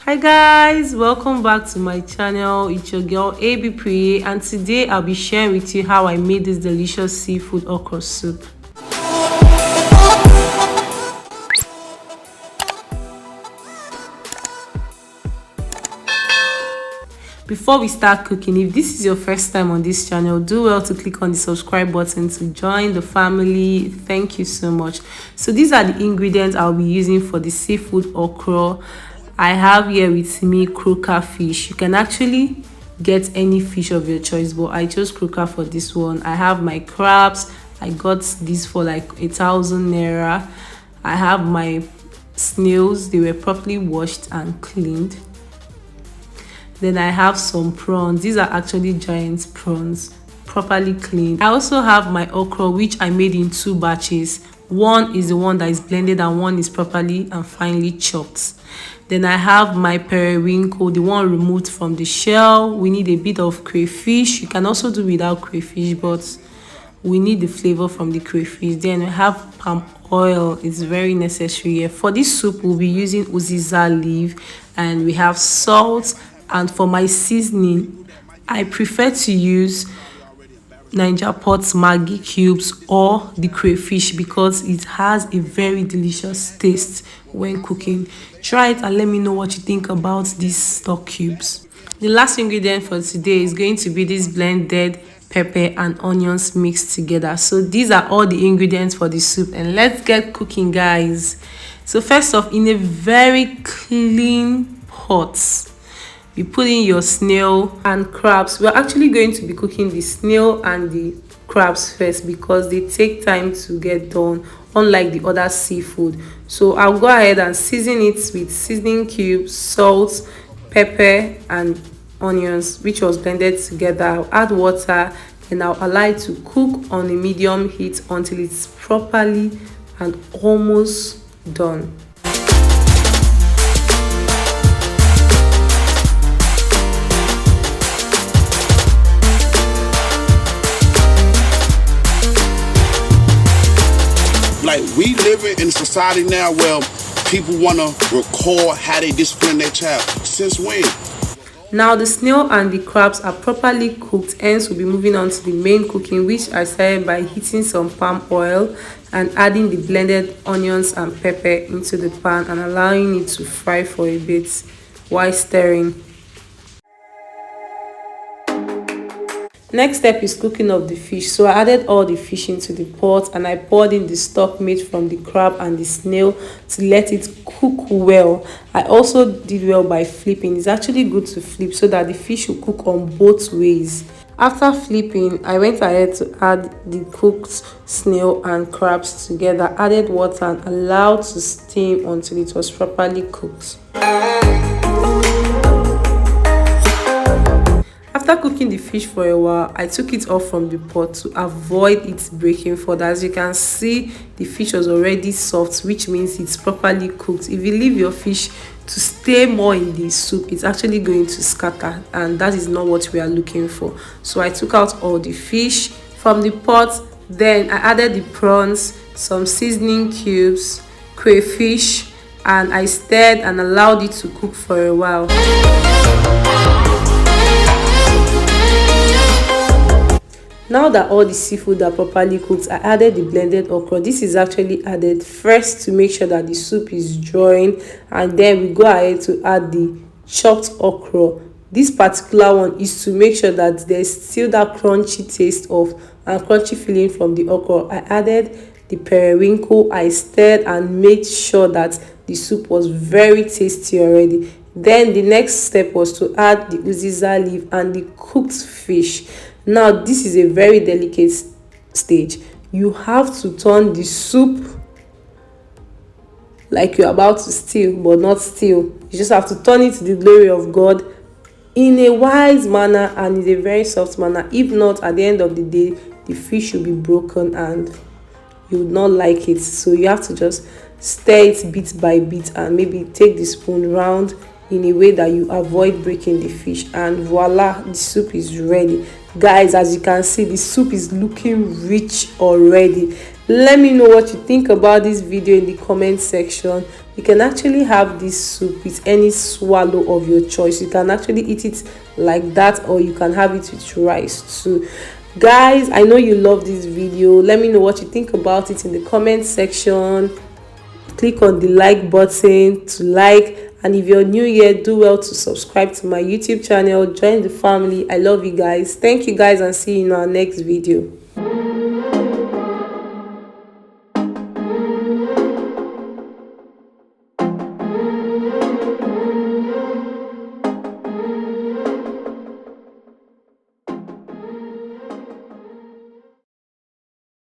Hi guys, welcome back to my channel. It's your girl AB Priye, and today I'll be sharing with you how I made this delicious seafood okra soup. Before we start cooking, if this is your first time on this channel, do well to click on the subscribe button to join the family. Thank you so much. So these are the ingredients I'll be using for the seafood okra. I have here with me croaker fish. You can actually get any fish of your choice, but I chose croaker for this one. I have my crabs. I got this for like 1,000 naira. I have my snails. They were properly washed and cleaned. Then I have some prawns. These are actually giant prawns, properly cleaned. I also have my okra, which I made in 2 batches. One is the one that is blended and one is properly and finely chopped. Then I have my periwinkle, the one removed from the shell. We need a bit of crayfish. You can also do without crayfish, but we need the flavor from the crayfish. Then we have palm oil. It's very necessary here. For this soup, we'll be using uziza leaf, and we have salt. And for my seasoning, I prefer to use Niger Pot's Maggi cubes or the crayfish because it has a very delicious taste when cooking. Try it and let me know what you think about these stock cubes. The last ingredient for today is going to be this blended pepper and onions mixed together. So these are all the ingredients for the soup, and let's get cooking, guys. So first off, in a very clean pot, you put in your snail and crabs. We're actually going to be cooking the snail and the crabs first because they take time to get done, unlike the other seafood. So I'll go ahead and season it with seasoning cubes, salt, pepper and onions, which was blended together. I'll add water and I'll allow it to cook on a medium heat until it's properly and almost done. Like, we living in a society now where people want to record how they discipline their child. Since when? Now the snail and the crabs are properly cooked, hence we'll be moving on to the main cooking, which I started by heating some palm oil and adding the blended onions and pepper into the pan and allowing it to fry for a bit while stirring. Next step is cooking of the fish. So I added all the fish into the pot and I poured in the stock made from the crab and the snail to let it cook well. I also did well by flipping. It's actually good to flip so that the fish will cook on both ways. After flipping, I went ahead to add the cooked snail and crabs together, added water and allowed to steam until it was properly cooked. After cooking the fish for a while, I took it off from the pot to avoid it breaking further. As you can see, the fish was already soft, which means it's properly cooked. If you leave your fish to stay more in the soup, it's actually going to scatter, and that is not what we are looking for. So I took out all the fish from the pot. Then I added the prawns, some seasoning cubes, crayfish, and I stirred and allowed it to cook for a while. Now that all the seafood are properly cooked, I added the blended okra. This is actually added first to make sure that the soup is drawing, and then we go ahead to add the chopped okra. This particular one is to make sure that there's still that crunchy taste of and crunchy feeling from the okra. I added the periwinkle. I stirred and made sure that the soup was very tasty already. Then the next step was to add the uziza leaf and the cooked fish. Now this is a very delicate stage. You have to turn the soup like you're about to steal, but not steal. You just have to turn it to the glory of God in a wise manner and in a very soft manner. If not, at the end of the day, the fish will be broken and you would not like it. So you have to just stir it bit by bit and maybe take the spoon round in a way that you avoid breaking the fish, and voila, the soup is ready. Guys, as you can see, the soup is looking rich already. Let me know what you think about this video in the comment section. You can actually have this soup with any swallow of your choice. You can actually eat it like that, or you can have it with rice too. Guys, I know you love this video. Let me know what you think about it in the comment section. Click on the like button to like, and if you're new here, do well to subscribe to my YouTube channel. Join the family. I love you guys. Thank you guys, and see you in our next video.